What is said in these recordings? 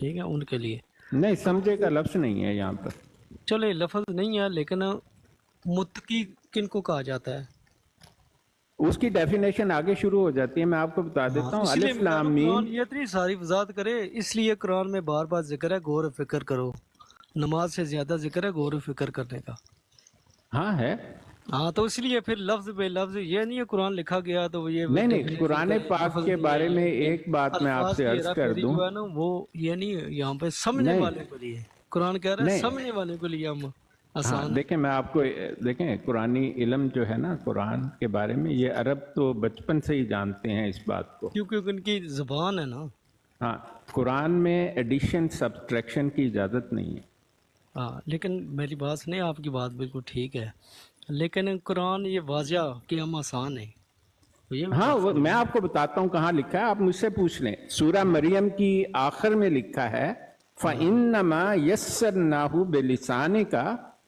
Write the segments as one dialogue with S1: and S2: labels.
S1: ٹھیک ہے ان کے لیے.
S2: نہیں سمجھے کا لفظ نہیں ہے یہاں پر.
S1: چلے لفظ نہیں ہے لیکن متقی کن کو کہا جاتا ہے؟
S2: اس کی ڈیفینیشن آگے شروع ہو جاتی ہے, میں آپ کو بتا دیتا ہوں.
S1: اس لیے
S2: الف لام
S1: قرآن
S2: میم.
S1: یہ اتنی ساری وضاحت کرے, اس لیے قرآن میں بار بار ذکر ہے غور و فکر کرو. نماز سے زیادہ ذکر ہے غور و فکر کرنے کا.
S2: ہاں ہے.
S1: ہاں تو اس لیے پھر لفظ بے لفظ یہ نہیں ہے قرآن لکھا گیا تو یہ
S2: نہیں نہیں,
S1: definition
S2: قرآن
S1: کا
S2: پاک
S1: لفظ
S2: کے
S1: نہیں ہے
S2: بارے میں
S1: یہ.
S2: ایک بات میں آپ
S1: الفاظ
S2: سے
S1: کی
S2: عرض
S1: ہیرا
S2: کر
S1: پھیری
S2: دوں.
S1: جو ہے نا وہ یہ نہیں یہاں پہ سمجھنے
S2: نہیں
S1: والے کے لیے. قرآن کہہ رہا ہے
S2: نہیں,
S1: سمجھنے والے کے لیے ہم
S2: ہاں
S1: آسان ہے.
S2: دیکھیں میں آپ کو دیکھیں قرآنی علم جو ہے نا قرآن کے بارے میں, یہ عرب تو بچپن سے ہی جانتے ہیں اس بات کو.
S1: کیونکہ ان کی زبان ہے نا.
S2: ہاں, قرآن میں ایڈیشن سبٹریکشن کی اجازت نہیں ہے.
S1: ہاں لیکن میری بات سنیں, آپ کی بات بالکل ٹھیک ہے لیکن قرآن یہ واضح کہ ہم آسان ہیں یہ بھی
S2: ہاں
S1: بات
S2: وہ
S1: صحیح
S2: میں
S1: ہے.
S2: آپ کو بتاتا ہوں کہاں لکھا ہے, آپ مجھ سے پوچھ لیں. سورہ مریم کی آخر میں لکھا ہے فَإِنَّمَا يَسَّرْنَاهُ بِلِسَانِكَ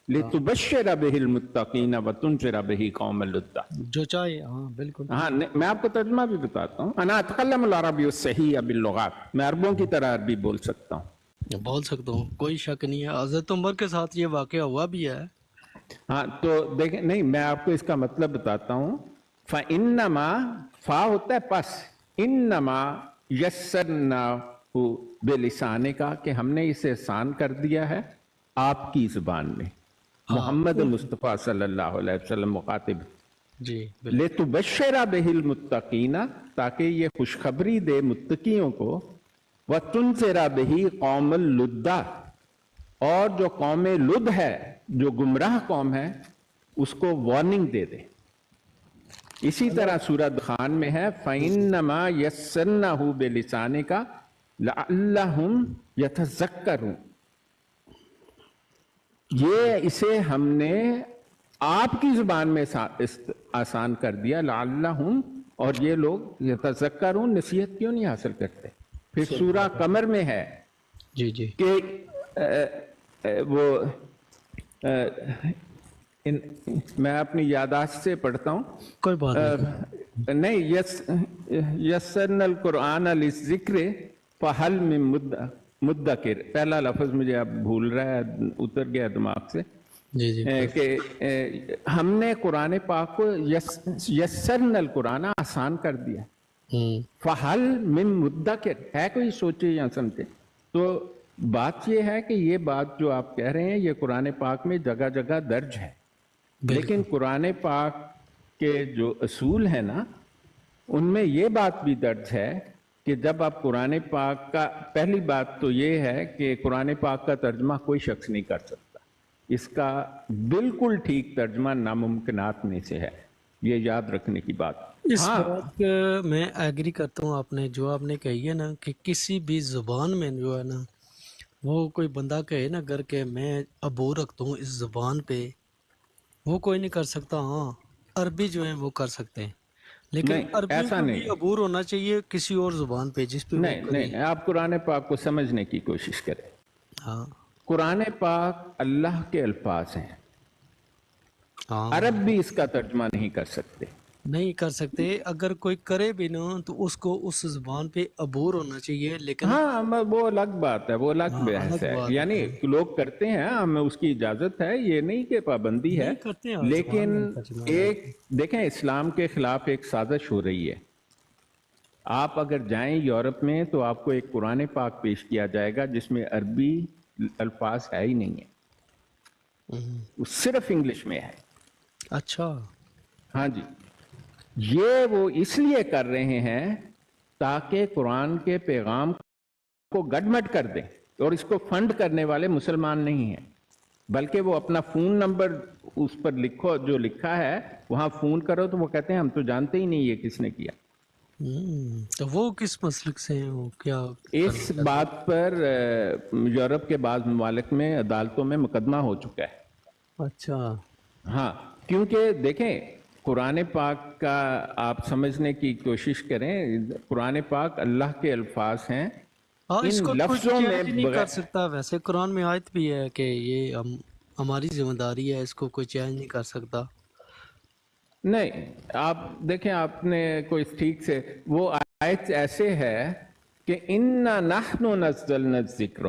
S2: لِتُبَشِّرَ بِهِ الْمُتَّقِينَ وَتُنذِرَ بِهِ قَوْمًا لُدًّا.
S1: جو چاہے ہاں بالکل.
S2: ہاں میں آپ کو ترجمہ بھی بتاتا ہوں. انا اتکلم العربی الصحیح باللغات, میں عربوں کی طرح عربی بول سکتا ہوں.
S1: بول سکتا ہوں, کوئی شک نہیں ہے. حضرت عمر کے ساتھ یہ واقعہ ہوا بھی ہے.
S2: ہاں تو دیکھیں, نہیں میں آپ کو اس کا مطلب بتاتا ہوں. فَإِنَّمَا, فا ہوتا ہے پس, انما یسرناہ بلسانکا, کہ ہم نے اسے آسان کر دیا ہے آپ کی زبان میں. محمد مصطفیٰ صلی اللہ علیہ وسلم مخاطب.
S1: جی بالکل.
S2: لِتُبَشِّرَ بِهِ الْمُتَّقِينَ, تاکہ یہ خوشخبری دے متقیوں کو. وَتُنذِرَ بِهِ قَوْمًا لُدًّا, اور جو قوم لد ہے, جو گمراہ قوم ہے, اس کو وارننگ دے دے. اسی طرح سورہ دخان میں ہے فَإِنَّمَا يَسَّرْنَاهُ بِلِسَانِكَ لَعَلَّهُمْ يَتَذَكَّرُونَ, یہ اسے ہم نے آپ کی زبان میں آسان کر دیا. لعلہم, اور یہ لوگ یتذکرون, نصیحت کیوں نہیں حاصل کرتے. پھر سورہ قمر میں ہے
S1: جی جی
S2: کہ وہ میں اپنی یادداشت سے پڑھتا ہوں.
S1: کوئی بات نہیں.
S2: نہیں, یسرنا القرآن للذکر فہل من مدکر, پہلا لفظ مجھے اب بھول رہا ہے, اتر گیا دماغ سے.
S1: جی جی
S2: کہ ہم نے قرآن پاک کو یسرنا القرآن, آسان کر دیا. فہل من مدکر, ہے کوئی سوچے یا سمجھے. تو بات یہ ہے کہ یہ بات جو آپ کہہ رہے ہیں یہ قرآن پاک میں جگہ جگہ درج ہے, لیکن قرآن پاک کے جو اصول ہیں نا ان میں یہ بات بھی درج ہے کہ جب آپ قرآن پاک کا, پہلی بات تو یہ ہے کہ قرآن پاک کا ترجمہ کوئی شخص نہیں کر سکتا. اس کا بالکل ٹھیک ترجمہ ناممکنات میں سے ہے, یہ یاد رکھنے کی بات.
S1: اس بات میں ایگری کرتا ہوں. آپ نے جو آپ نے کہی ہے نا کہ کسی بھی زبان میں جو ہے نا وہ کوئی بندہ کہے نا اگر کہ میں عبور رکھتا ہوں اس زبان پہ, وہ کوئی نہیں کر سکتا. ہاں عربی جو ہے وہ کر سکتے ہیں, لیکن
S2: نہیں,
S1: عربی
S2: ایسا
S1: کو
S2: نہیں.
S1: بھی عبور ہونا چاہیے کسی اور زبان پہ جس پہ وہ
S2: نہیں
S1: کرے.
S2: نہیں, آپ قرآن پاک کو سمجھنے کی کوشش کریں.
S1: ہاں
S2: قرآن پاک اللہ کے الفاظ ہیں,
S1: ہاں
S2: عرب بھی اس کا ترجمہ نہیں کر سکتے.
S1: نہیں کر سکتے. اگر کوئی کرے بھی نا تو اس کو اس زبان پہ عبور ہونا چاہیے. لیکن
S2: ہاں وہ الگ بات ہے, وہ الگ
S1: ہاں
S2: بحث
S1: الگ
S2: ہے.
S1: بات
S2: یعنی لوگ کرتے ہیں, ہمیں اس کی اجازت ہے, یہ نہیں کہ پابندی ہے,
S1: نہیں کرتے ہیں زبان
S2: لیکن
S1: میں ترجمہ.
S2: ایک دیکھیں اسلام کے خلاف ایک سازش ہو رہی ہے. آپ اگر جائیں یورپ میں تو آپ کو ایک قرآن پاک پیش کیا جائے گا جس میں عربی الفاظ ہے ہی نہیں ہے, وہ صرف انگلش میں ہے.
S1: اچھا
S2: ہاں جی, یہ وہ اس لیے کر رہے ہیں تاکہ قرآن کے پیغام کو گڈمڈ کر دیں, اور اس کو فنڈ کرنے والے مسلمان نہیں ہیں, بلکہ وہ اپنا فون نمبر اس پر لکھو, جو لکھا ہے وہاں فون کرو تو وہ کہتے ہیں ہم تو جانتے ہی نہیں یہ کس نے کیا.
S1: تو وہ کس مسلک سے ہیں, وہ کیا
S2: اس بات پر یورپ کے بعض ممالک میں عدالتوں میں مقدمہ ہو چکا ہے.
S1: اچھا
S2: ہاں, کیونکہ دیکھیں قرآن پاک کا آپ سمجھنے کی کوشش کریں. قرآن پاک اللہ کے الفاظ ہیں,
S1: ہاں اس
S2: ان
S1: کو کوئی
S2: لفظوں میں
S1: چینج نہیں کر سکتا. ویسے قرآن میں آیت بھی ہے کہ یہ ہماری ذمہ داری ہے, اس کو کوئی چینج نہیں کر سکتا.
S2: نہیں, آپ دیکھیں آپ نے کوئی ٹھیک سے وہ آیت ایسے ہے کہ انا نحن نزلنا الذکر،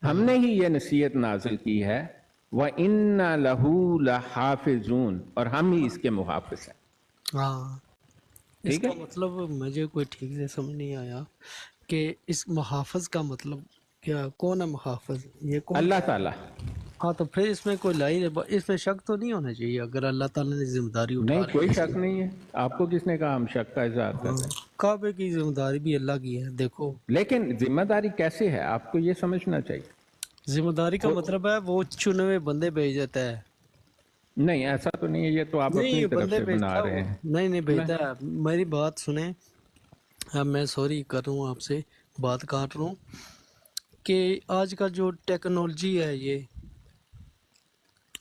S2: ہم نے ہی یہ نصیحت نازل کی ہے، وَإِنَّا لَهُ لَحَافِظُونَ، اور ہم ہی اس کے محافظ ہیں.
S1: ہاں اس
S2: ٹھیک ہے،
S1: کا مطلب مجھے کوئی ٹھیک سے سمجھ نہیں آیا کہ اس محافظ کا مطلب کیا، کون ہے محافظ، یہ کون
S2: اللہ
S1: ہے؟
S2: تعالیٰ.
S1: ہاں تو پھر اس میں کوئی اس میں شک تو نہیں ہونا چاہیے اگر اللہ تعالیٰ نے ذمہ داری
S2: نہیں
S1: اٹھا لی
S2: کوئی
S1: اس
S2: شک
S1: کی۔
S2: نہیں ہے، آپ کو کس نے کہا ہم شک کا اظہار کر رہے ہیں؟
S1: کعبے کی ذمہ داری بھی اللہ کی ہے، دیکھو
S2: لیکن ذمہ داری کیسے ہے آپ کو یہ سمجھنا چاہیے.
S1: ذمہ داری کا مطلب ہے وہ چنے ہوئے بندے بھیج دیتا ہے،
S2: نہیں ایسا تو نہیں ہے، یہ تو آپ
S1: نہیں
S2: اپنی
S1: یہ
S2: طرف
S1: بندے
S2: سے
S1: بھیجتا
S2: بنا
S1: ہے
S2: رہے
S1: وہ،
S2: ہیں.
S1: نہیں بھیجتا ہے، میری بات سنیں، اب میں سوری کر رہا ہوں آپ سے، بات کاٹ رہا ہوں، کہ آج کا جو ٹیکنالوجی ہے، یہ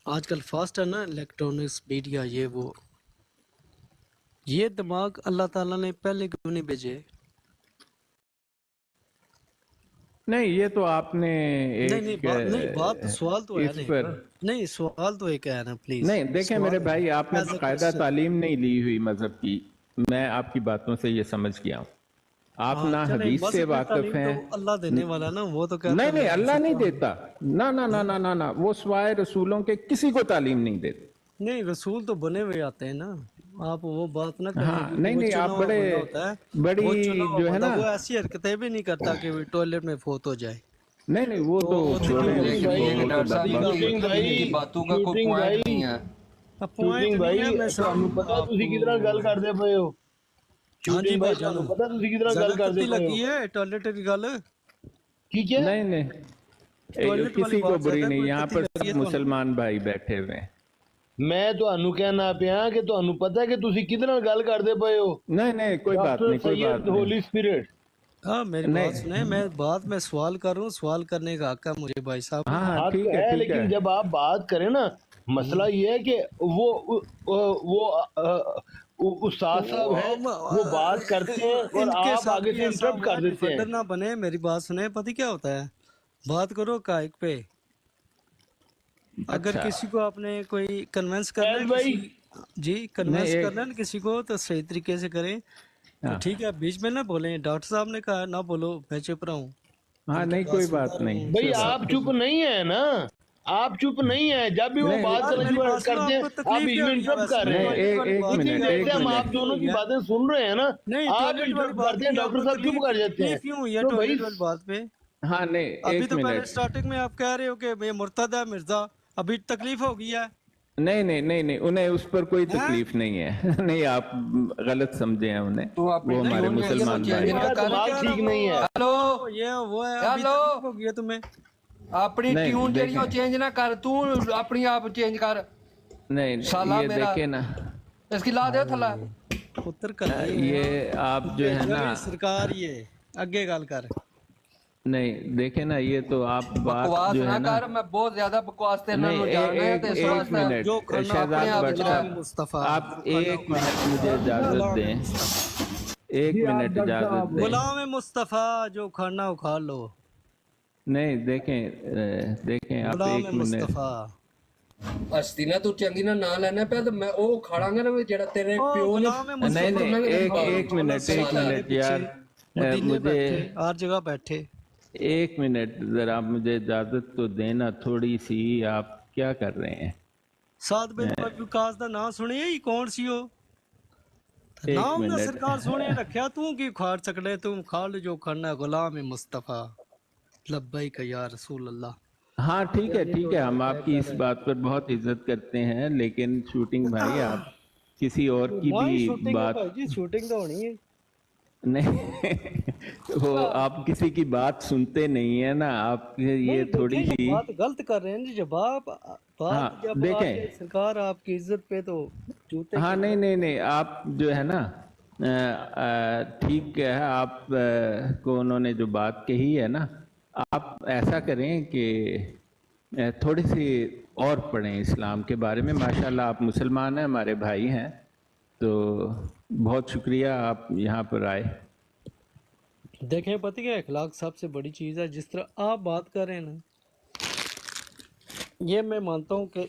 S1: آج کل فاسٹ ہے نا، الیکٹرانکس میڈیا، یہ دماغ اللہ تعالیٰ نے پہلے کیوں نہیں بھیجے؟
S2: نہیں یہ تو آپ نے
S1: نہیں
S2: ایک
S1: بات سوال تو ہے
S2: اس
S1: نہیں
S2: پر،
S1: نا، نہیں سوال تو ایک ہے نا، پلیز
S2: نہیں دیکھیں میرے
S1: سوال
S2: بھائی، آپ نے
S1: ایز اے
S2: باقاعدہ
S1: کوسچن۔
S2: تعلیم نہیں لی ہوئی مذہب کی، میں آپ کی باتوں سے یہ سمجھ گیا ہوں. آپ
S1: ہاں
S2: نہ
S1: چلے،
S2: حدیث سے
S1: مذہب میں
S2: واقف
S1: تعلیم تو
S2: ہیں.
S1: اللہ دینے والا ہے نا، وہ تو کہتا
S2: نہیں
S1: ہے میں
S2: نہیں اللہ
S1: کسی
S2: نہیں
S1: کو
S2: دیتا، نہ نہ نہ نہ نہ نہ، وہ سوائے رسولوں کے کسی کو تعلیم نہیں دیتے.
S1: نہیں، رسول تو بنے ہوئے آتے ہیں نا، آپ وہ بات نہ کریں،
S2: ہاں
S1: کیونکہ
S2: نہیں
S1: وہ
S2: نہیں،
S1: چنا
S2: آپ
S1: ہوا
S2: بڑے
S1: بندہ ہوتا ہے، وہ چنا
S2: بڑی
S1: ہوا
S2: جو ہے
S1: بندہ،
S2: نا،
S1: وہ ایسی حرکتیں بھی نہیں کرتا کہ وہ ٹوائلٹ میں فوت ہو جائے،
S2: نہیں نہیں وہ تو
S1: وہ چنا
S2: چھوڑیں
S1: ہوا
S2: اس
S3: لیکن
S2: کو،
S3: یہ کہ
S2: وہ تو
S3: ڈاکٹر صاحب
S1: نبی کا
S2: بدبخت.
S3: یہ
S4: شوٹنگ
S3: کہ ان کی
S4: بھائی،
S3: باتوں کا کوئی
S4: شوٹنگ
S3: پوائنٹ
S4: بھائی،
S3: نہیں ہے.
S1: پوائنٹ
S4: شوٹنگ
S1: نہیں ہے،
S4: بھائی
S1: میں
S4: ਤੁਹਾਨੂੰ ਪਤਾ ਤੁਸੀਂ ਕਿਹਦੇ ਨਾਲ ਗੱਲ ਕਰਦੇ ਪਏ ਹੋ?
S1: ہاں جی
S4: ਸ਼ੂਟਿੰਗ ਭਾਈ
S1: بھائی جان،
S4: ਤੁਹਾਨੂੰ ਪਤਾ ਤੁਸੀਂ ਕਿਹਦੇ ਨਾਲ ਗੱਲ
S1: زیادہ
S4: ਕਰਦੇ
S1: تتی
S4: ਪਏ ਹੋ?
S1: لگی ہے ٹوائلٹ کی گل،
S4: ਕੀ ਕਿਹਾ؟
S2: نہیں نہیں
S1: ٹوائلٹ والی
S2: کسی کو
S1: بات
S2: بری
S1: زیادہ
S2: نہیں،
S1: کوئی
S2: یہاں
S1: تتی
S2: پر
S1: لگی ہے
S2: سب
S1: تمہیں؟
S2: مسلمان بھائی بیٹھے ہوئے ہیں.
S4: ਮੈਂ ਤੁਹਾਨੂੰ ਕਹਿਣਾ ਪਿਆ ਕਿ ਤੁਹਾਨੂੰ ਪਤਾ ਕਿ ਤੁਸੀਂ ਕਿਹਦੇ ਨਾਲ ਗੱਲ ਕਰਦੇ ਪਏ ਹੋ?
S2: نہیں نہیں کوئی بات
S4: ਡਾਕਟਰ
S2: نہیں، کوئی
S4: سید
S2: بات نہیں.
S4: ہولی اسپرٹ.
S1: ہاں میری بات
S2: نہیں
S1: سنیں، میں سوال کر رہا ہوں، سوال کرنے کا حق ہے مجھے بھائی صاحب۔
S2: ہاں ہاں
S4: حق
S2: ٹھیک ہے
S4: ہے،
S2: ٹھیک ہے.
S4: لیکن جب آپ بات کریں نا، مسئلہ یہ ہے کہ وہ استاد صاحب ہیں، وہ بات کرتے ہیں اور
S1: ان کے
S4: آپ
S1: ساتھ
S4: آگے
S1: بھی
S4: سے
S1: ایسا
S4: انٹرپٹ
S1: ہوا
S4: کر دیتے ہیں.
S1: ڈیفینڈر نہ بنے، میری بات سنیں، پتہ کیا ہوتا ہے، بات کرو کائک پہ، اگر
S2: اچھا
S1: کسی کو آپ نے کوئی کنونس کرنا ہے
S4: فیض
S1: کسی،
S4: بھائی،
S1: جی
S2: نہیں
S1: کنونس
S2: ایک،
S1: کرنا ہے نا کسی کو تو صحیح طریقے سے کریں، تو
S2: ہاں
S1: ٹھیک ہے، بیچ میں نہ بولیں، ڈاکٹر صاحب نے کہا نہ بولو، میں چپ رہا ہوں،
S2: ہاں
S1: ان کی
S2: نہیں
S1: بات
S2: کوئی
S1: سنتا
S2: بات
S1: رہا
S2: نہیں،
S1: ہوں،
S4: بھائی
S2: کوئی بات
S4: آپ
S1: سب
S4: چپ
S1: کچھ۔
S4: نہیں ہیں نا، آپ چپ نہیں ہیں، جب بھی وہ
S2: نہیں.
S4: بات
S1: یار
S4: کرنا
S1: میری
S4: شروع
S1: بات سنو،
S4: کرتے
S1: آپ
S4: ہیں
S1: کو
S4: آپ
S1: تکلیف
S4: بیچ
S1: کیا
S4: میں
S1: ہوئی ہے
S4: انٹرپٹ
S1: ویسے
S4: کر
S1: میں
S4: رہے
S2: نہیں
S4: ہیں.
S1: ٹوائلٹ والی
S2: ایک
S1: بات
S4: اتنی
S2: منٹ
S1: کیا
S4: دیر
S2: ایک
S4: سے
S1: تکلیف
S4: ہم
S1: کیوں
S4: آپ
S2: منٹ.
S4: دونوں
S1: ہوئی
S4: کی
S1: ہے؟
S4: باتیں سن رہے ہیں نا،
S1: نہیں
S4: آپ
S1: ٹوائلٹ والی
S4: انٹرپٹ
S1: بات
S4: کرتے ہیں،
S1: نہیں، آپ
S4: ڈاکٹر
S1: کو
S4: صاحب چپ
S1: تکلیف
S4: کر جاتے ہیں.
S1: تکلیف کیوں ہوئی ہے
S4: تو بھائی
S1: ٹوائلٹ والی بات پہ؟
S2: ہاں نہیں
S1: ابھی
S2: ایک
S1: تو پہلے
S2: منٹ.
S1: سٹارٹنگ میں آپ کہہ رہے ہو کہ یہ مرتد ہے مرزا، ابھی تکلیف ہو گئی ہے،
S2: نہیں نہیں نہیں نہیں، انہیں اس پر کوئی
S1: ہیں؟
S2: تکلیف نہیں ہے. نہیں آپ غلط سمجھے ہیں انہیں،
S3: تو اپنی
S2: وہ ہمارے
S1: نہیں
S3: ٹیون جہی ہے وہ
S2: مسلمان
S3: چینج
S2: بھائی
S3: نہ
S2: ہیں.
S4: تمہارا
S3: کر.
S4: دماغ
S1: کہہ رہا
S4: ٹھیک نہیں ہے.
S3: ہیلو
S1: وہ ہے، ابھی
S3: ہیلو،
S1: تکلیف ہو گئی ہے تمہیں؟
S3: اپنی
S2: نہیں
S3: ٹیون جہی وہ
S2: دیکھیں،
S3: چینج نہ کر، تو اپنی آپ چینج کر.
S2: نہیں
S3: سالہ
S2: یہ
S3: میرا
S2: دیکھیں نا،
S3: اس کی لا دے تھلا.
S1: پتر کلیے
S2: یہ آپ جو ہے نا،
S1: سرکار یہ اگے گل کر،
S2: نہیں دیکھیں نا، یہ تو آپ بات
S3: بکواس
S2: جو
S3: نہ
S2: ہے نا،
S3: کر، میں بہت زیادہ بکواس تے انہاں
S2: نہیں
S3: نوں جاننا ہے تے اس
S2: ایک
S3: واسطے
S2: منٹ
S1: جو کھانا
S2: شہزاد
S3: اپنے
S1: کھا لو
S3: آپ
S2: بٹ
S3: چلا.
S1: غلام
S2: صاحب،
S1: مصطفیٰ،
S2: آپ
S1: جو کھانا
S2: ایک
S1: کھا
S2: منٹ
S1: لو
S2: مجھے اجازت
S1: غلام
S2: دیں،
S1: مصطفیٰ،
S2: ایک
S4: جی آپ
S2: منٹ
S4: ڈاکٹر
S2: اجازت
S4: صاحب،
S2: دیں.
S1: غلام مصطفیٰ جو کھانا کھا لو،
S2: نہیں دیکھیں، دیکھیں آپ
S1: غلام
S2: ایک منٹ.
S1: مصطفیٰ۔
S3: ہستی نا تو چنگی نہ لینا پیا تے میں او کھڑا گا نا جڑا تیرے
S1: او
S3: پیو نے
S1: غلام
S2: نہیں
S1: مصطفیٰ
S2: نہیں،
S3: سٹنا
S1: میرے
S3: نہیں
S2: ایک
S1: مولا
S2: منٹ ایک
S1: سید میرے
S2: منٹ یار،
S1: پیچھے مدینے
S2: مجھے
S1: بیٹھے، ہر جگہ بیٹھے،
S2: ایک منٹ ذرا مجھے اجازت تو دینا تھوڑی سی. آپ کیا کر رہے ہیں؟
S1: سعد بن وقاص دا نام سنے، یہ کون سی ہو؟
S2: ایک
S1: نام نہ
S2: منٹ.
S1: سرکار سونے رکھیا، تو کی کھاڑ سکڑے، تم کھا لے جو کھانا ہے، غلام مصطفیٰ، لبیک یا رسول اللہ۔
S2: ہاں ٹھیک ہے
S1: یہ
S2: ٹھیک
S1: تو
S2: ہے، ہم
S1: ڈاکٹر
S2: آپ کی
S1: اکبر
S2: اس
S1: ہے،
S2: بات پر بہت عزت کرتے ہیں، لیکن شوٹنگ بھائی آپ کسی اور کی
S1: نہ
S2: بھی
S1: ہی شوٹنگ ہے
S2: بات،
S1: بھائی جی، شوٹنگ تو ہونی ہے۔
S2: نہیں وہ آپ کسی کی بات سنتے نہیں ہیں نا، آپ یہ
S1: نہیں دیکھیں،
S2: تھوڑی
S1: یہ
S2: سی.
S1: بات غلط کر رہے ہیں جی، جب آپ
S2: ہاں
S1: بات جب آ
S2: دیکھیں،
S1: کے سرکار آپ کی عزت پہ تو جوتے
S2: ہاں
S1: کی
S2: نہیں
S1: بات
S2: نہیں
S1: کریں۔
S2: نہیں، آپ جو ہے نا، ٹھیک ہے، آپ کو انہوں نے جو بات کہی ہے نا، آپ ایسا کریں کہ تھوڑی سی اور پڑھیں اسلام کے بارے میں. ماشاءاللہ آپ مسلمان ہیں، ہمارے بھائی ہیں، تو بہت شکریہ آپ یہاں پر آئے.
S1: دیکھیں پتہ کیا، اخلاق سب سے بڑی چیز ہے، جس طرح آپ بات کر رہے ہیں نا، یہ میں مانتا ہوں کہ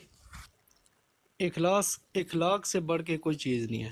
S1: اخلاق سے بڑھ کے کوئی چیز نہیں ہے،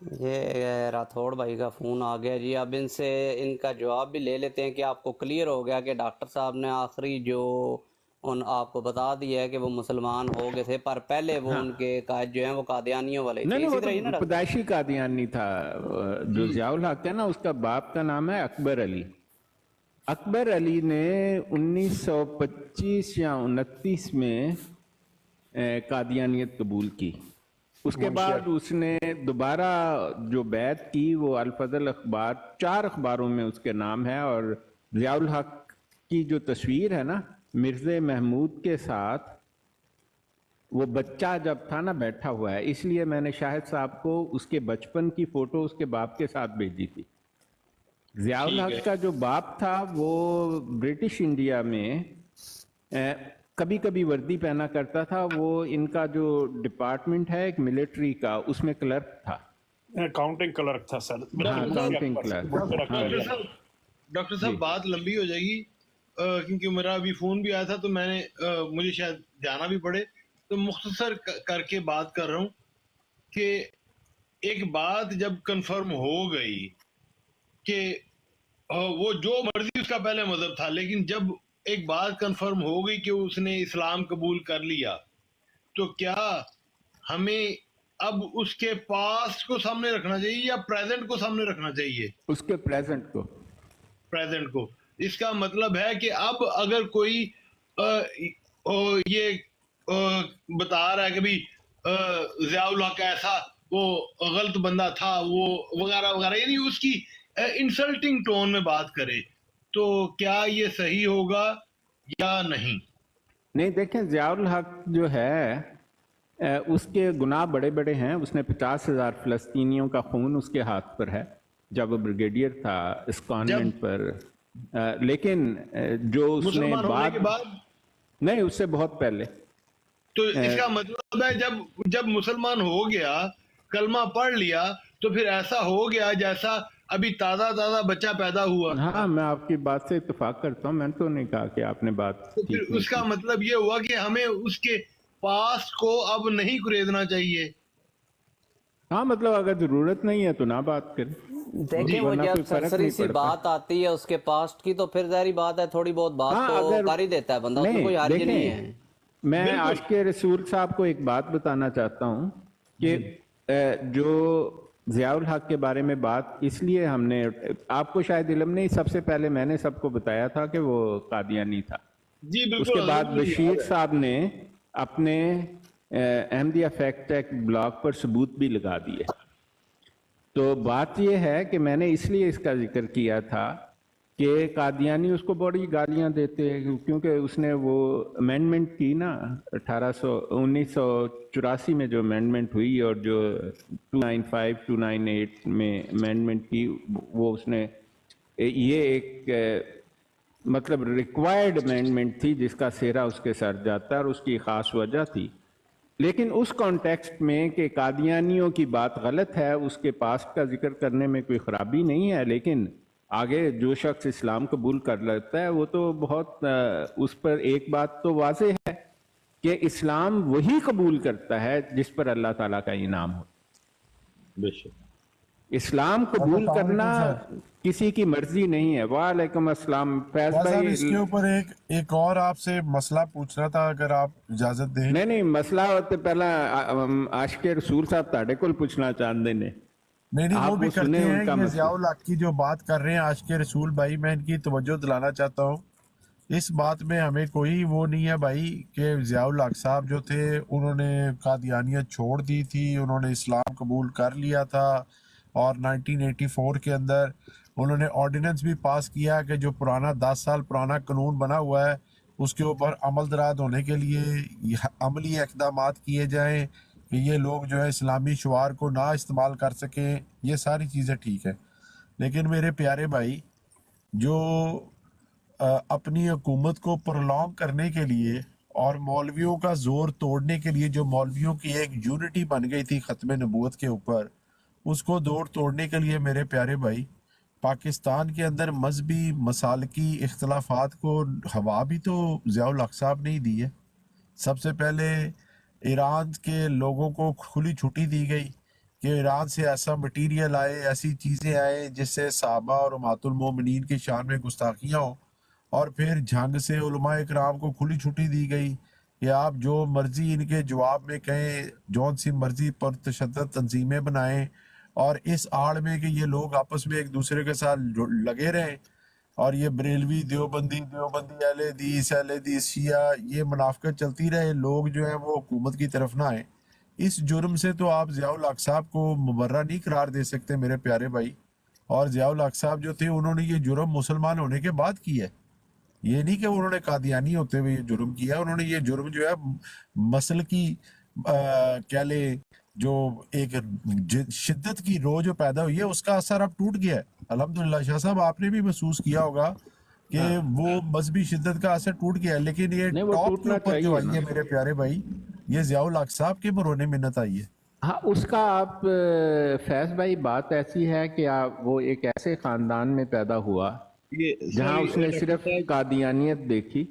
S5: یہ راتھوڑ بھائی کا فون آ گیا جی. اب ان سے ان کا جواب بھی لے لیتے ہیں کہ آپ کو کلیئر ہو گیا کہ ڈاکٹر صاحب نے آخری جو ان آپ کو بتا دیا ہے کہ وہ مسلمان ہو گئے تھے، پر پہلے وہ ان کے قائد جو ہیں وہ قادیانیوں والے تھے.
S2: نہیں
S5: اسی
S2: وہ
S5: طرح ہی نا
S2: تو
S5: ڈاکٹر؟
S2: پیدائشی قادیانی تھا. جو ضیاء الحق ہے نا، اس کا باپ کا نام ہے اکبر علی. اکبر علی نے 1925 یا 29 میں قادیانیت قبول کی. اس کے بعد اس نے دوبارہ جو بیعت کی وہ الفضل اخبار، 4 اخباروں میں اس کے نام ہے. اور ضیاء الحق کی جو تصویر ہے نا مرزا محمود کے ساتھ، وہ بچہ جب تھا نا بیٹھا ہوا ہے، اس لیے میں نے شاہد صاحب کو اس کے بچپن کی فوٹو اس کے باپ کے ساتھ بھیجی تھی. ضیاء الحق کا جو باپ تھا وہ برٹش انڈیا میں کبھی کبھی وردی پہنا کرتا تھا. وہ ان کا جو ڈپارٹمنٹ ہے ایک ملٹری کا، اس میں کلرک تھا.
S6: اکاؤنٹنگ کلرک تھا سر.
S2: ہاں اکاؤنٹنگ کلرک.
S4: ڈاکٹر صاحب بات لمبی ہو جائے گی کیونکہ میرا ابھی فون بھی آیا تھا تو میں نے مجھے شاید جانا بھی پڑے، تو مختصر کر کے بات کر رہا ہوں کہ ایک بات جب کنفرم ہو گئی کہ وہ جو مرضی اس کا پہلے مذہب تھا، لیکن جب ایک بات کنفرم ہو گئی کہ اس نے اسلام قبول کر لیا، تو کیا ہمیں اب اس کے پاسٹ کو سامنے رکھنا چاہیے یا پریزنٹ کو سامنے رکھنا چاہیے؟
S2: اس کے پریزنٹ کو.
S4: اس کا مطلب ہے کہ اب اگر کوئی یہ بتا رہا ہے کہ بھی ضیاء الحق ایسا وہ غلط بندہ تھا وہ وغیرہ وغیرہ، یعنی اس کی انسلٹنگ ٹون میں بات کرے، تو کیا یہ صحیح ہوگا یا نہیں؟
S2: نہیں دیکھیں، ضیاء الحق جو ہے اس کے گناہ بڑے بڑے ہیں. اس نے 50,000 فلسطینیوں کا خون اس کے ہاتھ پر ہے جب وہ بریگیڈیئر تھا اس کانوینٹ پر. لیکن جو اس نے
S4: مسلمان ہونے کے بعد
S2: نہیں، اس سے بہت پہلے.
S4: تو اس کا مطلب ہے جب مسلمان ہو گیا، کلمہ پڑھ لیا، تو پھر ایسا ہو گیا جیسا ابھی تازہ بچہ پیدا ہوا.
S2: ہاں میں آپ کی بات سے اتفاق کرتا ہوں. میں نے تو نہیں کہا کہ آپ نے بات
S4: تو پھر اس کا مطلب یہ ہوا کہ ہمیں اس کے پاسٹ کو اب نہیں کریدنا چاہیے.
S2: ہاں مطلب اگر ضرورت نہیں ہے تو نہ بات کریں.
S5: دیکھیں وہ جب سرسری سی بات آتی ہے اس کے پاسٹ کی تو پھر ظاہری بات ہے تھوڑی بہت بات تو کر ہی دیتا ہے بندہ، اس میں کوئی حرج نہیں ہے.
S2: میں عاشق رسول صاحب کو ایک بات بتانا چاہتا ہوں کہ جو ضیاء الحق کے بارے میں بات اس لیے ہم نے، آپ کو شاید علم نہیں، سب سے پہلے میں نے سب کو بتایا تھا کہ وہ قادیانی تھا.
S4: جی بالکل.
S2: اس کے بعد بشیر صاحب نے اپنے احمدیہ فیکٹ چیک بلاگ پر ثبوت بھی لگا دیے. تو بات یہ ہے کہ میں نے اس لیے اس کا ذکر کیا تھا کہ قادیانی اس کو بڑی گالیاں دیتے ہیں کیونکہ اس نے وہ امینڈمنٹ کی نا 1984 میں جو امینڈمنٹ ہوئی اور جو 295 298 میں امینڈمنٹ کی، وہ اس نے یہ ایک مطلب ریکوائرڈ امینڈمنٹ تھی جس کا سہرا اس کے سر جاتا ہے اور اس کی خاص وجہ تھی. لیکن اس کانٹیکسٹ میں کہ قادیانیوں کی بات غلط ہے، اس کے پاسٹ کا ذکر کرنے میں کوئی خرابی نہیں ہے، لیکن آگے جو شخص اسلام قبول کر لیتا ہے وہ تو بہت اس پر ایک بات تو واضح ہے کہ اسلام وہی قبول کرتا ہے جس پر اللہ تعالیٰ کا انعام ہو.
S4: بے شک
S2: اسلام قبول کرنا کسی کی مرضی نہیں ہے. وعلیکم السلام فیض بھائی.
S7: اس کے اوپر ایک اور آپ سے مسئلہ پوچھنا تھا اگر آپ اجازت دیں.
S2: نہیں مسئلہ ہوتے پہلا عاشق رسول صاحب تاڑے کو پوچھنا چاہتے ہیں.
S7: نہیں وہ بھی کرتے ہیں. یہ ضیاء الحق کی جو بات کر رہے ہیں عاشق رسول بھائی، میں ان کی توجہ دلانا چاہتا ہوں. اس بات میں ہمیں کوئی وہ نہیں ہے بھائی کہ ضیاء الحق صاحب جو تھے انہوں نے قادیانیت چھوڑ دی تھی، انہوں نے اسلام قبول کر لیا تھا اور 1984 کے اندر انہوں نے آرڈیننس بھی پاس کیا کہ جو پرانا 10 سال پرانا قانون بنا ہوا ہے اس کے اوپر عمل درآمد ہونے کے لیے عملی اقدامات کیے جائیں کہ یہ لوگ جو ہے اسلامی شعار کو نہ استعمال کر سکیں. یہ ساری چیزیں ٹھیک ہے، لیکن میرے پیارے بھائی جو اپنی حکومت کو پرولونگ کرنے کے لیے اور مولویوں کا زور توڑنے کے لیے جو مولویوں کی ایک یونٹی بن گئی تھی ختم نبوت کے اوپر، اس کو توڑنے کے لیے میرے پیارے بھائی پاکستان کے اندر مذہبی مسالکی اختلافات کو ہوا بھی تو ضیاء الحق صاحب نے ہی دی ہے. سب سے پہلے ایران کے لوگوں کو کھلی چھٹی دی گئی کہ ایران سے ایسا مٹیریل آئے، ایسی چیزیں آئے جس سے صحابہ اور امہات المومنین کی شان میں گستاخیاں ہوں، اور پھر جنگ سے علماء اکرام کو کھلی چھٹی دی گئی کہ آپ جو مرضی ان کے جواب میں کہیں، جون سی مرضی پر تشدد تنظیمیں بنائیں، اور اس آڑ میں کہ یہ لوگ آپس میں ایک دوسرے کے ساتھ لگے رہیں، اور یہ بریلوی دیوبندی اہل حدیث شیعہ، یہ منافقت چلتی رہے، لوگ جو ہیں وہ حکومت کی طرف نہ آئیں۔ اس جرم سے تو آپ ضیاء الحق صاحب کو مبرہ نہیں قرار دے سکتے میرے پیارے بھائی، اور ضیاء الحق صاحب جو تھے انہوں نے یہ جرم مسلمان ہونے کے بعد کیا ہے، یہ نہیں کہ انہوں نے قادیانی ہوتے ہوئے یہ جرم کیا، انہوں نے یہ جرم جو ہے مسلکی کہہ لے جو ایک شدت کی رو جو پیدا ہوئی ہے اس کا اثر اب ٹوٹ گیا ہے الحمدللہ۔ شاہ صاحب آپ نے بھی محسوس کیا ہوگا کہ وہ مذہبی شدت کا اثر ٹوٹ گیا ہے، لیکن یہ
S2: نہیں، وہ
S7: ٹاپ کے
S2: ٹوٹنا
S7: اوپر جو
S2: چاہیے
S7: آئی ہے میرے پیارے بھائی، یہ ضیاء الحق صاحب کے برونے منت آئی ہے۔
S2: ہاں، اس کا آپ فیض بھائی بات ایسی ہے کہ وہ ایک ایسے خاندان میں پیدا ہوا جہاں اس نے صرف قادیانیت دیکھی،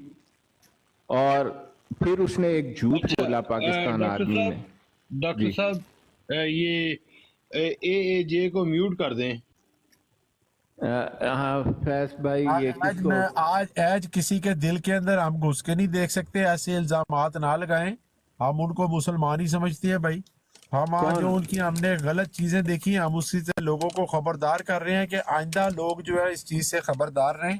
S2: اور پھر اس نے ایک جھوٹ بولا پاکستان آرمی میں۔
S4: ڈاکٹر صاحب یہ اے جے کو میوٹ کر دیں۔
S2: ہاں فیض بھائی، یہ کس کو
S7: آج کسی کے دل کے اندر ہم گھس کے نہیں دیکھ سکتے، ایسے الزامات نہ لگائیں، ہم ان کو مسلمان ہی سمجھتے ہیں بھائی، ہم آج جو ان کی ہم نے غلط چیزیں دیکھی ہم اسی سے لوگوں کو خبردار کر رہے ہیں کہ آئندہ لوگ جو ہے اس چیز سے خبردار رہیں،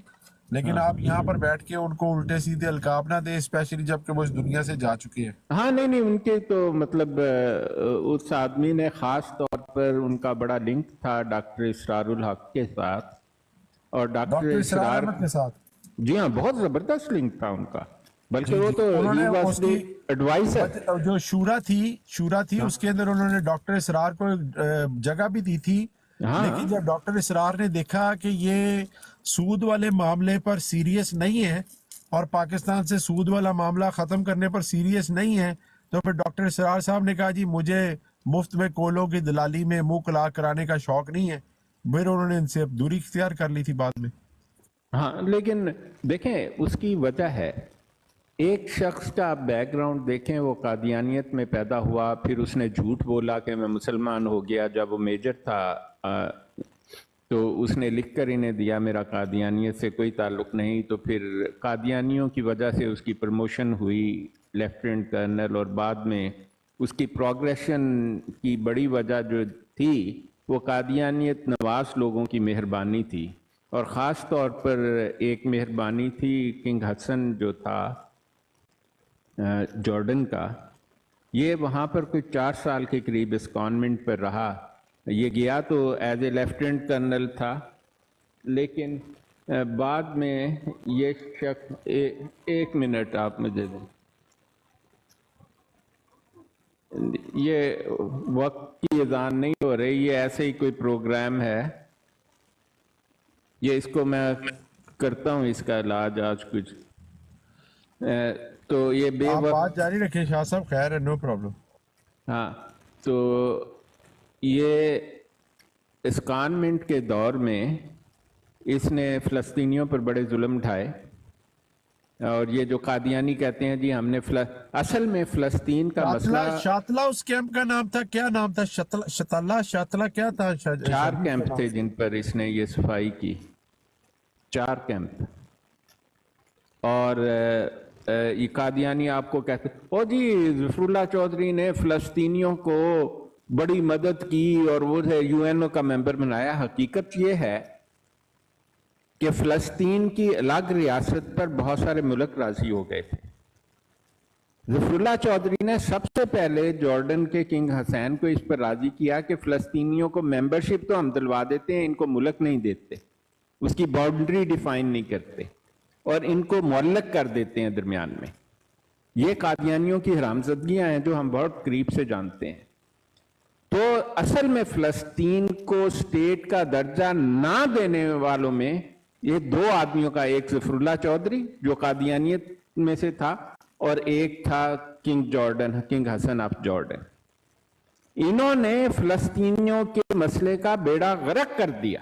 S7: لیکن آپ یہاں پر بیٹھ کے ان کو الٹے سیدھے القاب نہ دیں، اسپیشلی جب کہ وہ اس دنیا سے جا چکے ہیں۔
S2: ہاں نہیں، ان کے تو مطلب اس آدمی نے خاص طور پر ان کا بڑا لنک تھا ڈاکٹر اسرار الحق کے ساتھ، اور ڈاکٹر اسرار
S7: احمد کے ساتھ
S2: جی ہاں بہت زبردست لنک تھا ان کا، بلکہ وہ تو
S7: انہوں نے اس کی
S2: ایڈوائزر
S7: جو شورا تھی اس کے اندر انہوں نے ڈاکٹر اسرار کو جگہ بھی دی تھی، لیکن جب ڈاکٹر اسرار نے دیکھا کہ یہ سود والے معاملے پر سیریس نہیں ہے اور پاکستان سے سود والا معاملہ ختم کرنے پر سیریس نہیں ہے، تو پھر ڈاکٹر اسرار صاحب نے کہا جی مجھے مفت میں کولوں کی دلالی میں منہ کلا کرانے کا شوق نہیں ہے، پھر انہوں نے ان سے دوری اختیار کر لی تھی بعد میں۔
S2: ہاں لیکن دیکھیں اس کی وجہ ہے، ایک شخص کا آپ بیک گراؤنڈ دیکھیں، وہ قادیانیت میں پیدا ہوا، پھر اس نے جھوٹ بولا کہ میں مسلمان ہو گیا، جب وہ میجر تھا تو اس نے لکھ کر انہیں دیا میرا قادیانیت سے کوئی تعلق نہیں، تو پھر قادیانیوں کی وجہ سے اس کی پروموشن ہوئی لیفٹیننٹ کرنل، اور بعد میں اس کی پروگریشن کی بڑی وجہ جو تھی وہ قادیانیت نواز لوگوں کی مہربانی تھی، اور خاص طور پر ایک مہربانی تھی کنگ حسن جو تھا جارڈن کا، یہ وہاں پر کوئی 4 سال کے قریب اس کانوینٹ پر رہا، یہ گیا تو ایز اے لیفٹیننٹ کرنل تھا، لیکن بعد میں یہ شخص ایک منٹ آپ مجھے دیں، یہ وقت کی اذان نہیں ہو رہی، یہ ایسے ہی کوئی پروگرام ہے، یہ اس کو میں کرتا ہوں اس کا علاج آج کچھ، تو یہ بے
S7: آپ
S2: وقت
S7: بات جاری رکھیں شاہ صاحب، خیر ہے، نو پرابلم۔
S2: ہاں تو یہ اس کانوینٹ کے دور میں اس نے فلسطینیوں پر بڑے ظلم اٹھائے، اور یہ جو قادیانی کہتے ہیں جی ہم نے اصل میں فلسطین کا مسئلہ،
S7: شاتلہ اس کیمپ کا نام تھا، کیا نام تھا؟ شاتلہ کیا تھا؟
S2: 4 کیمپ تھے جن پر اس نے یہ صفائی کی، 4 کیمپ، اور یہ قادیانی آپ کو کہتے او جی ظفر اللہ چودھری نے فلسطینیوں کو بڑی مدد کی اور وہ UN کا ممبر بنایا۔ حقیقت یہ ہے کہ فلسطین کی الگ ریاست پر بہت سارے ملک راضی ہو گئے تھے۔ ظفر اللہ چودھری نے سب سے پہلے جارڈن کے کنگ حسین کو اس پر راضی کیا کہ فلسطینیوں کو ممبرشپ تو ہم دلوا دیتے ہیں، ان کو ملک نہیں دیتے، اس کی باؤنڈری ڈیفائن نہیں کرتے، اور ان کو معلق کر دیتے ہیں درمیان میں۔ یہ قادیانیوں کی حرامزدگیاں ہیں جو ہم بہت قریب سے جانتے ہیں۔ تو اصل میں فلسطین کو اسٹیٹ کا درجہ نہ دینے والوں میں یہ 2 آدمیوں کا، ایک ظفر اللہ چودھری جو قادیانیت میں سے تھا، اور ایک تھا کنگ حسن آف جارڈن۔ انہوں نے فلسطینیوں کے مسئلے کا بیڑا غرق کر دیا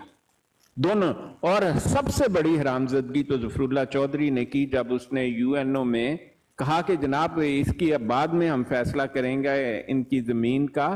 S2: دونوں، اور سب سے بڑی حرامزدگی تو ظفر اللہ چودھری نے کی جب اس نے UNO میں کہا کہ جناب اس کی اب بعد میں ہم فیصلہ کریں گے ان کی زمین کا،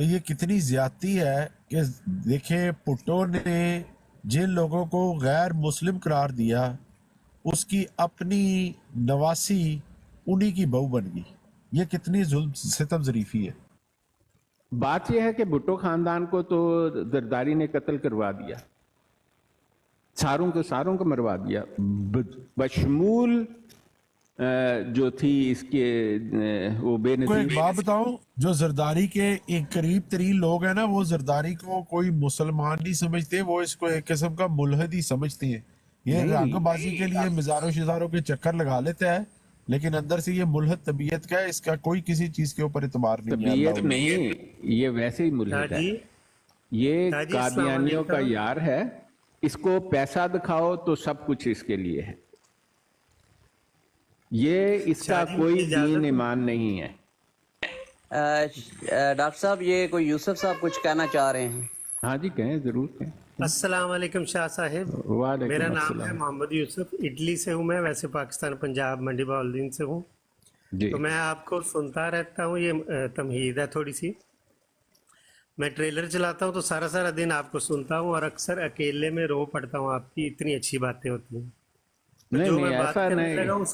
S7: یہ کتنی زیادتی ہے کہ دیکھیں پٹو نے جن لوگوں کو غیر مسلم قرار دیا اس کی اپنی نواسی انہی کی بہو بن گئی. یہ کتنی ظلم ستم ظریفی ہے.
S2: بات یہ ہے کہ بھٹو خاندان کو تو زرداری نے قتل کروا دیا, ساروں کو مروا دیا, بشمول جو تھی اس کے وہ بے
S7: کو ایک
S2: نظیر.
S7: بات بتاؤں, جو زرداری کے ایک قریب ترین لوگ ہیں نا, وہ زرداری کو کوئی مسلمان نہیں سمجھتے, وہ اس کو ایک قسم کا ملحد ہی سمجھتے ہیں. یہ رنگ بازی کے لیے مزاروں شزاروں کے چکر لگا لیتا ہے, لیکن اندر سے یہ ملحد طبیعت کا ہے, اس کا کوئی کسی چیز کے اوپر اعتبار نہیں ہے.
S2: طبیعت نہیں, یہ ویسے ہی ملحد ہے, یہ قادیانیوں کا یار ہے. اس کو پیسہ دکھاؤ تو سب کچھ اس کے لیے ہے. یہ اس کا کوئی دین ایمان نہیں ہے.
S5: ڈاکٹر صاحب یہ کوئی یوسف صاحب کچھ کہنا چاہ رہے ہیں.
S2: ہاں جی کہیں, ضرور کہیں.
S8: السلام علیکم شاہ صاحب. میرا نام ہے محمد یوسف, اٹلی سے ہوں میں, ویسے پاکستان پنجاب منڈی بہاولدین سے ہوں. تو میں آپ کو سنتا رہتا ہوں, یہ تمہید ہے تھوڑی سی. میں ٹریلر چلاتا ہوں تو سارا دن آپ کو سنتا ہوں, اور اکثر اکیلے میں رو پڑتا ہوں, آپ کی اتنی اچھی باتیں ہوتی ہیں.
S2: نہیں ایسا نہیں.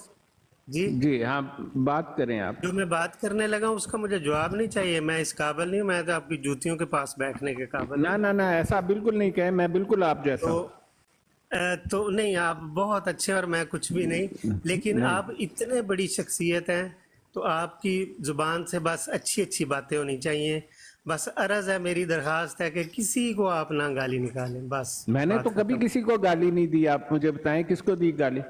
S8: جی
S2: ہاں بات کریں آپ.
S8: جو میں بات کرنے لگا ہوں اس کا مجھے جواب نہیں چاہیے, میں اس قابل نہیں ہوں, میں تو آپ کی جوتیوں کے پاس بیٹھنے کے قابل.
S2: نہ ایسا بالکل نہیں کہے, میں بالکل آپ جیسا ہوں.
S8: تو نہیں, آپ بہت اچھے اور میں کچھ بھی نہیں, لیکن آپ اتنے بڑی شخصیت ہیں تو آپ کی زبان سے بس اچھی باتیں ہونی چاہیے. بس عرض ہے, میری درخواست ہے کہ کسی کو آپ نہ گالی نکالیں بس.
S2: میں نے تو کبھی کسی کو گالی نہیں دی, آپ مجھے بتائیں کس کو دی گالی.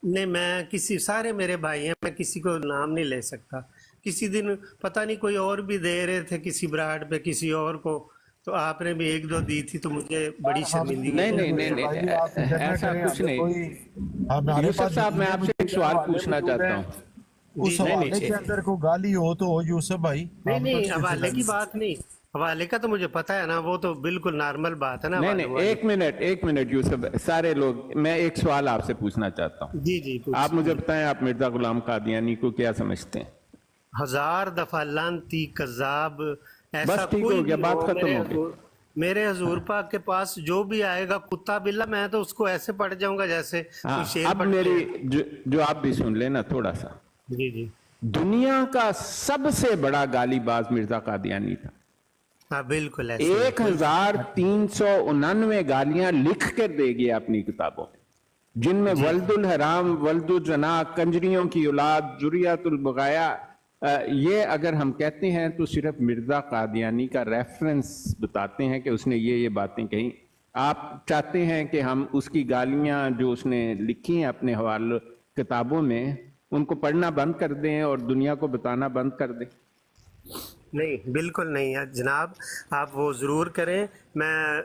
S8: نہیں, میں سارے میرے بھائی ہیں, میں کسی کو نام نہیں لے سکتا. کسی دن پتہ نہیں کوئی اور بھی دے رہے تھے کسی براڈ پہ کسی اور کو, تو آپ نے بھی ایک دو دی تھی, تو مجھے بڑی شرمندگی.
S2: نہیں ایسا کچھ نہیں. یوسف صاحب میں آپ سے ایک سوال پوچھنا چاہتا ہوں.
S7: اس حوالے کے اندر کو گالی ہو تو ہو یوسف بھائی.
S8: نہیں حوالے کی بات نہیں, حوالے کا تو مجھے پتا ہے نا, وہ تو بالکل نارمل بات ہے نا.
S2: نہیں ایک منٹ یوسف, سارے لوگ, میں ایک سوال آپ سے پوچھنا چاہتا ہوں.
S8: جی
S2: آپ مجھے بتائیں, آپ مرزا غلام قادیانی کو کیا سمجھتے ہیں؟
S8: 1000 دفعہ لعنتی کذاب.
S2: بس ٹھیک ہو گیا, بات ختم ہو گئی.
S8: میرے حضور پاک کے پاس جو بھی آئے گا کتا بلا, میں تو اس کو ایسے پڑھ جاؤں گا جیسے شیر.
S2: اب میری جو آپ بھی سن لینا تھوڑا سا.
S8: جی
S2: دنیا کا سب سے بڑا گالی باز مرزا قادیانی تھا.
S8: ہاں بالکل,
S2: 1399 گالیاں لکھ کر دے گیا اپنی کتابوں میں, جن میں ولد الحرام, ولد الزنا, کنجریوں کی اولاد, ذریۃ البغایا. یہ اگر ہم کہتے ہیں تو صرف مرزا قادیانی کا ریفرنس بتاتے ہیں کہ اس نے یہ باتیں کہیں. آپ چاہتے ہیں کہ ہم اس کی گالیاں جو اس نے لکھی ہیں اپنے حوالے کتابوں میں, ان کو پڑھنا بند کر دیں اور دنیا کو بتانا بند کر دیں؟
S8: نہیں بالکل نہیں ہے جناب, آپ وہ ضرور کریں. میں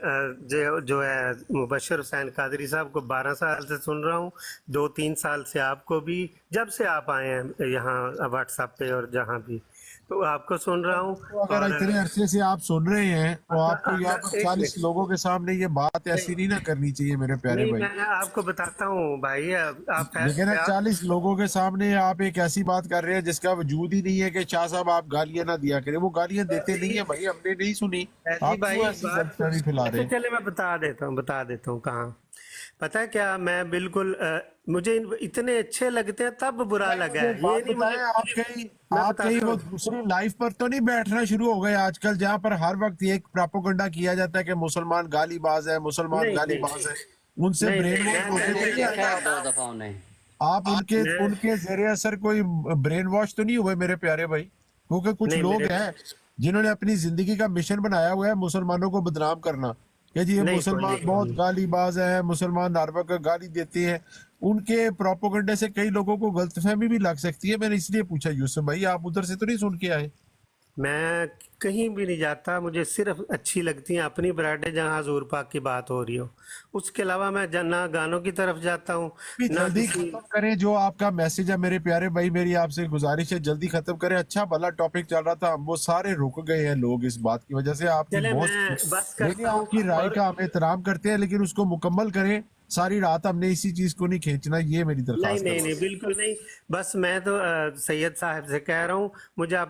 S8: جو ہے مبشر حسین قادری صاحب کو 12 سال سے سن رہا ہوں, 2-3 سال سے آپ کو بھی, جب سے آپ آئے ہیں یہاں واٹس ایپ پہ اور جہاں بھی, تو آپ کو سن رہا ہوں.
S7: اگر اتنے عرصے سے آپ سن رہے ہیں تو آپ کو یہاں پر 40 لوگوں کے سامنے یہ بات ایسی نہیں نہ کرنی چاہیے میرے پیارے بھائی.
S8: میں آپ کو بتاتا ہوں بھائی, آپ
S7: لیکن 40 لوگوں کے سامنے آپ ایک ایسی بات کر رہے ہیں جس کا وجود ہی نہیں ہے کہ شاہ صاحب آپ گالیاں نہ دیا کریں. وہ گالیاں دیتے نہیں ہیں بھائی, ہم نے نہیں سنی. آپ کیوں ایسی غلطی پھیلا رہے ہیں؟
S8: چلے میں بتا دیتا ہوں کہاں. پتہ ہے کیا, میں بالکل, مجھے اتنے اچھے لگتے ہیں تب برا لگا ہے. یہ نہیں
S7: آپ کہیں وہ دوسری لائف پر تو نہیں بیٹھنا شروع ہو گئے آج کل, جہاں پر ہر وقت ایک پراپوگنڈا کیا جاتا ہے کہ مسلمان گالی باز ہے, مسلمان گالی باز ہے. ان سے برین واش آپ ان کے زیر اثر کوئی برین واش تو نہیں ہوئے میرے پیارے بھائی. کیونکہ کچھ لوگ ہیں جنہوں نے اپنی زندگی کا مشن بنایا ہوا ہے مسلمانوں کو بدنام کرنا, کہ جی یہ مسلمان بہت گالی باز ہے, مسلمان ہر وقت گالی دیتے ہیں. ان کے پروپیگنڈے سے کئی لوگوں کو غلط فہمی بھی لگ سکتی ہے. میں نے اس لیے پوچھا یوسف بھائی, آپ ادھر سے تو نہیں سن کے آئے؟
S8: میں کہیں بھی نہیں جاتا, مجھے صرف اچھی لگتی ہیں اپنی برادری جہاں حضور پاک کی بات ہو رہی ہو. اس کے علاوہ میں نہ گانوں کی طرف جاتا ہوں.
S7: جلدی ختم کریں, جو آپ کا میسج ہے میرے پیارے بھائی, میری آپ سے گزارش ہے جلدی ختم کریں. اچھا بھلا ٹاپک چل رہا تھا, وہ سارے رک گئے ہیں لوگ اس بات کی وجہ سے. آپ کی رائے کا ہم احترام کرتے ہیں, لیکن اس کو مکمل کریں. ساری رات ہم نے اسی چیز کو نہیں کھینچنا, یہ میری درخواست ہے.
S8: نہیں بالکل نہیں. بس میں تو سید صاحب سے کہہ رہا ہوں, مجھے آپ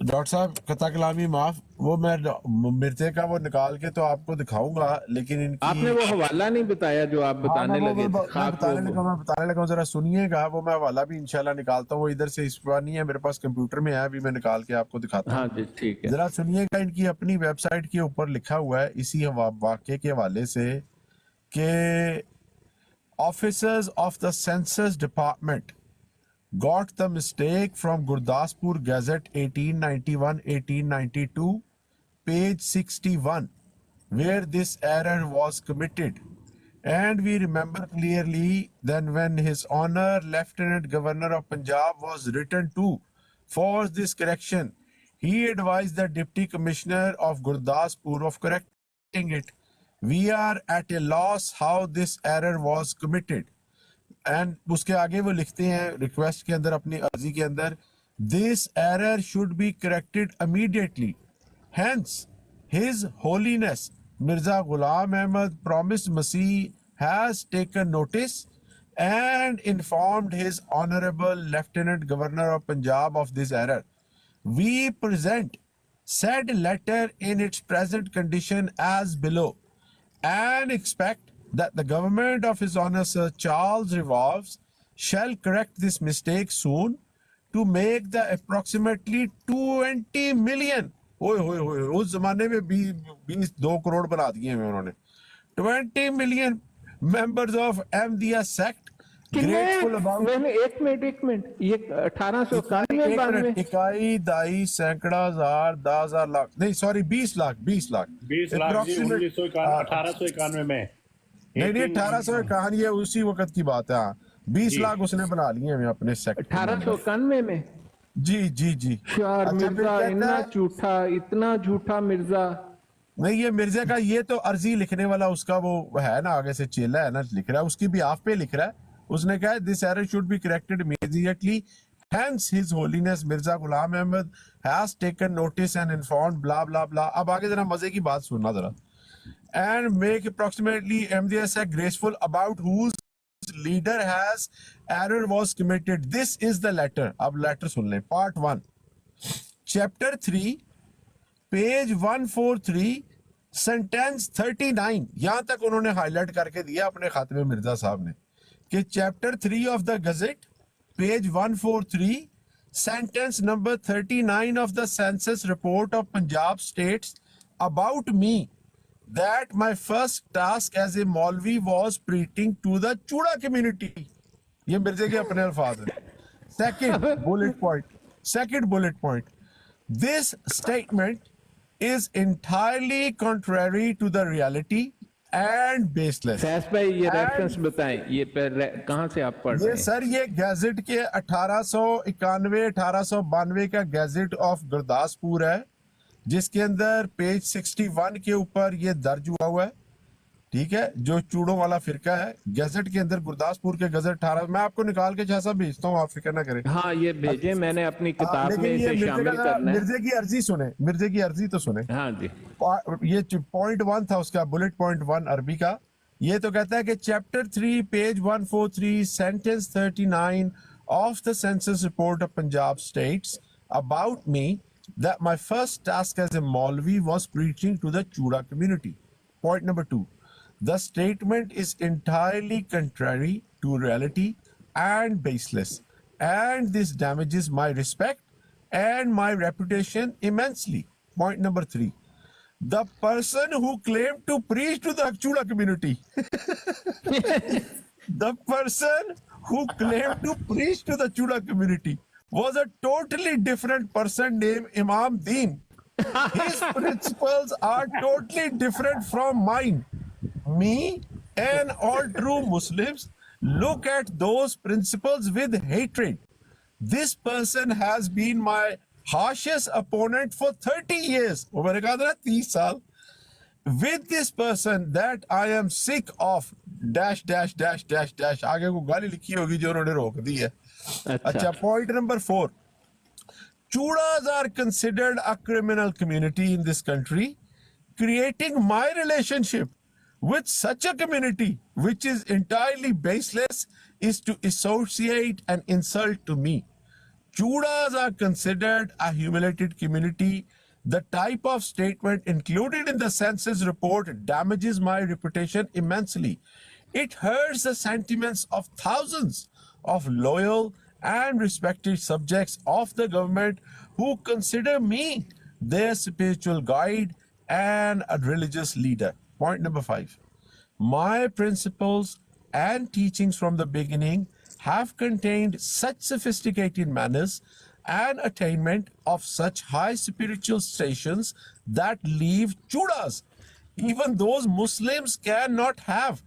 S7: ڈاکٹر صاحب قطع کلامی معاف، وہ میں مرتے کا وہ نکال کے تو آپ کو دکھاؤں گا، لیکن ان کی
S2: آپ نے وہ حوالہ نہیں بتایا جو آپ بتانے لگے تھے.
S7: میں بتانے لگا ہوں، ذرا سنیے گا. وہ میں حوالہ بھی انشاءاللہ نکالتا ہوں، وہ ادھر سے اس پر نہیں ہے میرے پاس، کمپیوٹر میں ہے، ابھی میں نکال کے آپ کو دکھاتا ہوں.
S2: ہاں جی ٹھیک ہے.
S7: ذرا سنیے گا. ان کی اپنی ویب سائٹ کے اوپر لکھا ہوا ہے اسی واقعے کے حوالے سے کہ officers of the census department got the mistake from Gurdaspur Gazette 1891-1892, page 61, where this error was committed. And we remember clearly then when His Honor Lieutenant Governor of Punjab was written to for this correction, he advised the Deputy Commissioner of Gurdaspur of correcting it. We are at a loss how this error was committed. And اس کے آگے وہ لکھتے ہیں request کے اندر، اپنی عرضی کے اندر، this error should be corrected immediately. Hence his holiness Mirza Ghulam Ahmad promised Masih has taken notice and informed his honourable lieutenant governor of Punjab of this error. We present said letter in its present condition as below and expect that the government of His Honor Sir Charles Revolves shall correct this mistake soon to make the approximately 20 million اس زمانے میں 2 کروڑ بنا دیے ہیں انہوں نے 20 million members of Ahmadiyya sect grateful about
S2: ایک minute یہ 1891
S7: اکائی دائی سینکڑا ہزار 10,000 لاکھ نہیں سوری 20 لاکھ
S6: 1891 میں
S7: نہیں 1851 یہ اسی وقت کی بات ہے. 20 لاکھ اس نے بنا لیے ہیں اپنے سیکٹ
S2: 1891 میں.
S7: جی
S2: یار مرزا اتنا جھوٹا مرزا
S7: نہیں. یہ مرزا کا یہ تو عرضی لکھنے والا اس کا وہ ہے نا، آگے سے چیلا ہے نا، لکھ رہا ہے اس کی بھی آپ پہ لکھ رہا ہے. اس نے کہا this error should be corrected immediately. Hence his holiness Mirza Ghulam Ahmad has taken notice and informed blah blah بلا. اب آگے ذرا مزے کی بات سننا ذرا. And make approximately MDS graceful about whose leader has error was committed. This is the letter. اب letter سن لیں. Part 1 Chapter 3 page 143 sentence 39. یہاں تک انہوں نے ہائی لائٹ کر کے دیا اپنے خط میں مرزا صاحب نے کہ Chapter 3 of the Gazette page 143 sentence number 39 of the census report of Punjab states about me that my first task as a Maulvi was preaching to the Chuda community. یہ مرزے کے اپنے الفاظ ہیں. Second bullet point. This statement is entirely contrary to the reality and baseless.
S2: سیس بھائی یہ reference بتائیں، یہ کہاں سے آپ پڑھ رہے ہیں؟
S7: سر یہ گیزٹ کے 1891 کا گیزٹ آف گرداسپور ہے، جس کے اندر پیج 61 کے اوپر یہ درج ہوا ہے. ٹھیک ہے، جو چوڑوں والا فرقہ ہے گیزٹ کے اندر گرداسپور کے گزٹ 18 میں آپ کو نکال کے جیسا بھیجتا ہوں، آپ فکر نہ کریں.
S2: ہاں یہ بھیجیں، میں نے اپنی کتاب میں اسے شامل کرنا ہے.
S7: مرزے کی عرضی سنیں، مرزے کی عرضی تو سنیں.
S2: ہاں جی،
S7: یہ پوائنٹ 1 تھا اس کا، بلٹ پوائنٹ 1 عربی کا. یہ تو کہتا ہے کہ chapter 3 page 143 sentence 39 of the census report of Punjab states about me that my first task as a Maulvi was preaching to the Chuda community. Point number 2. The statement is entirely contrary to reality and baseless, and this damages my respect and my reputation immensely. Point number 3. The person who claimed to preach to the Chuda community the person who claimed to preach to the Chuda community was a totally different person named Imam Deen. His principles are totally different from mine. Me and all true Muslims look at those principles with hatred. This person has been my harshest opponent for 30 years. With this person that I am sick of dash dash dash dash dash. آگے کو گالی لکھی ہوگی جو انہوں نے روک دی ہے. اچھا point number 4. Chudas are considered a criminal community in this country. Creating my relationship with such a community which is entirely baseless is to associate an insult to me. Chudas are considered a humiliated community. The type of statement included in the census report damages my reputation immensely. It hurts the sentiments of thousands of loyal and respected subjects of the government who consider me their spiritual guide and a religious leader. Point number 5. My principles and teachings from the beginning have contained such sophisticated manners and attainment of such high spiritual stations that leave chudas, even those Muslims cannot have,